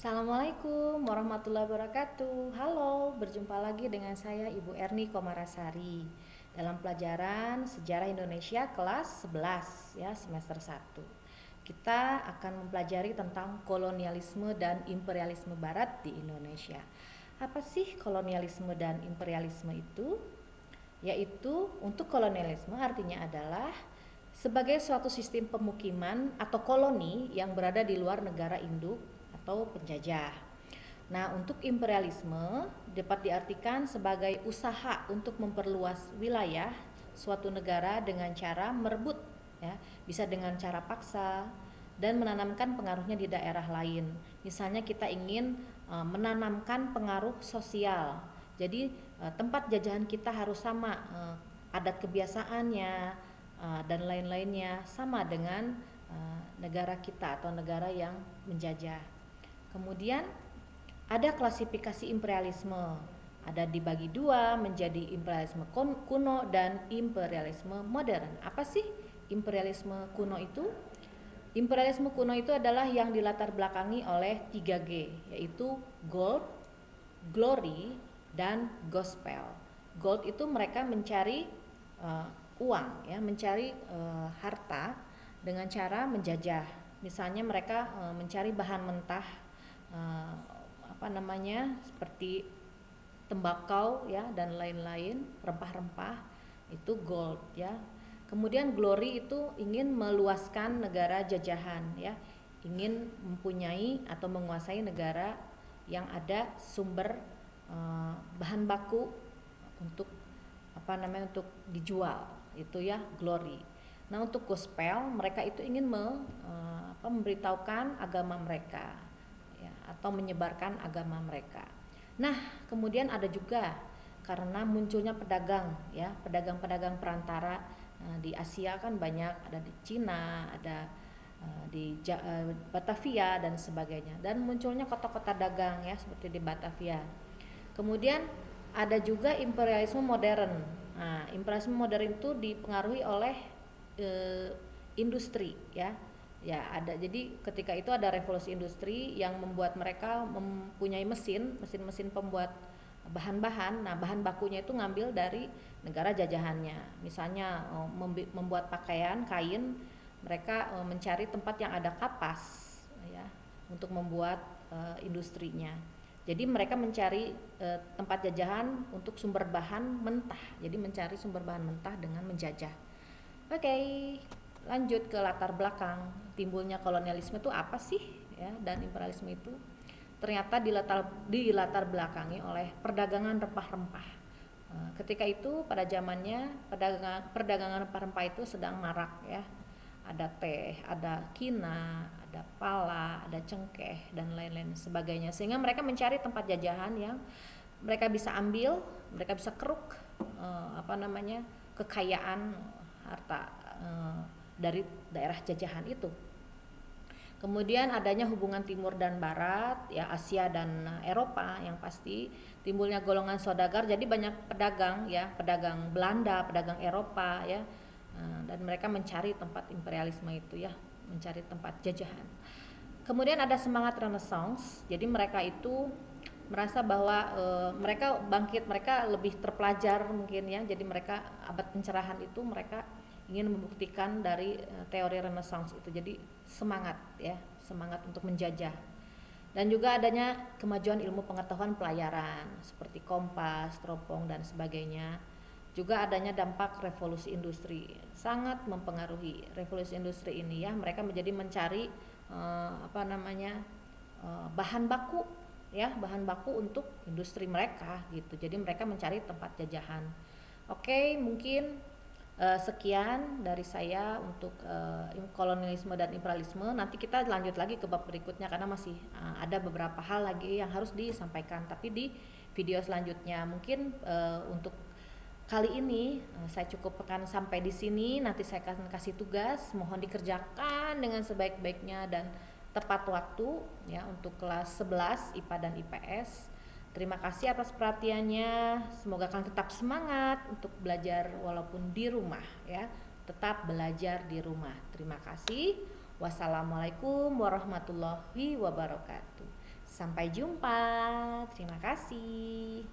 Assalamualaikum warahmatullahi wabarakatuh. Halo, berjumpa lagi dengan saya Ibu Erni Komarasari dalam pelajaran Sejarah Indonesia kelas 11 ya, semester 1. Kita akan mempelajari tentang kolonialisme dan imperialisme barat di Indonesia. Apa sih kolonialisme dan imperialisme itu? Yaitu untuk kolonialisme artinya adalah sebagai suatu sistem pemukiman atau koloni yang berada di luar negara induk atau penjajah. Nah, untuk imperialisme dapat diartikan sebagai usaha untuk memperluas wilayah suatu negara dengan cara merebut, ya, bisa dengan cara paksa dan menanamkan pengaruhnya di daerah lain. Misalnya kita ingin menanamkan pengaruh sosial. Jadi tempat jajahan kita harus sama, adat kebiasaannya dan lain-lainnya sama dengan negara kita atau negara yang menjajah. Kemudian ada klasifikasi imperialisme, ada dibagi dua menjadi imperialisme kuno dan imperialisme modern. Apa sih imperialisme kuno itu? Imperialisme kuno itu adalah yang dilatar belakangi oleh 3G, yaitu gold, glory, dan gospel. Gold itu mereka mencari uang, ya, mencari harta dengan cara menjajah. Misalnya mereka mencari bahan mentah, seperti tembakau, ya, dan lain-lain, rempah-rempah, itu gold, ya. Kemudian glory itu ingin meluaskan negara jajahan, ya, ingin mempunyai atau menguasai negara yang ada sumber bahan baku untuk untuk dijual, itu ya glory. Nah, untuk gospel mereka itu ingin memberitahukan agama mereka, ya, atau menyebarkan agama mereka. Nah, kemudian ada juga karena munculnya pedagang, ya, pedagang-pedagang perantara di Asia kan banyak, ada di Cina, ada di Batavia dan sebagainya, dan munculnya kota-kota dagang, ya, seperti di Batavia. Kemudian ada juga imperialisme modern. Nah, imperialisme modern itu dipengaruhi oleh industri, ya. Ya, ada. Jadi ketika itu ada revolusi industri yang membuat mereka mempunyai mesin pembuat bahan-bahan. Nah, bahan bakunya itu ngambil dari negara jajahannya. Misalnya membuat pakaian, kain, mereka mencari tempat yang ada kapas, ya, untuk membuat industrinya. Jadi mereka mencari tempat jajahan untuk sumber bahan mentah. Jadi mencari sumber bahan mentah dengan menjajah. Oke, lanjut ke latar belakang timbulnya kolonialisme itu apa sih, ya, dan imperialisme itu ternyata dilatar belakangi oleh perdagangan rempah-rempah. Ketika itu pada zamannya perdagangan rempah-rempah itu sedang marak, ya. Ada teh, ada kina, ada pala, ada cengkeh dan lain-lain sebagainya, sehingga mereka mencari tempat jajahan yang mereka bisa ambil, mereka bisa keruk kekayaan harta dari daerah jajahan itu. Kemudian adanya hubungan timur dan barat, ya, Asia dan Eropa, yang pasti timbulnya golongan saudagar. Jadi banyak pedagang, ya, pedagang Belanda, pedagang Eropa, ya, dan mereka mencari tempat imperialisme itu, ya, mencari tempat jajahan. Kemudian ada semangat Renaissance. Jadi mereka itu merasa bahwa mereka bangkit, mereka lebih terpelajar mungkin, ya. Jadi mereka abad pencerahan itu mereka ingin membuktikan dari teori Renaissance itu. Jadi semangat untuk menjajah. Dan juga adanya kemajuan ilmu pengetahuan pelayaran seperti kompas, teropong dan sebagainya. Juga adanya dampak revolusi industri, sangat mempengaruhi revolusi industri ini, ya. Mereka menjadi mencari bahan baku, ya, bahan baku untuk industri mereka gitu. Jadi mereka mencari tempat jajahan. Oke, mungkin sekian dari saya untuk kolonialisme dan imperialisme. Nanti kita lanjut lagi ke bab berikutnya karena masih ada beberapa hal lagi yang harus disampaikan, tapi di video selanjutnya. Mungkin untuk kali ini saya cukupkan sampai di sini. Nanti saya akan kasih tugas, mohon dikerjakan dengan sebaik-baiknya dan tepat waktu, ya, untuk kelas 11 IPA dan IPS. Terima kasih atas perhatiannya. Semoga kalian tetap semangat untuk belajar walaupun di rumah, ya. Tetap belajar di rumah. Terima kasih. Wassalamualaikum warahmatullahi wabarakatuh. Sampai jumpa. Terima kasih.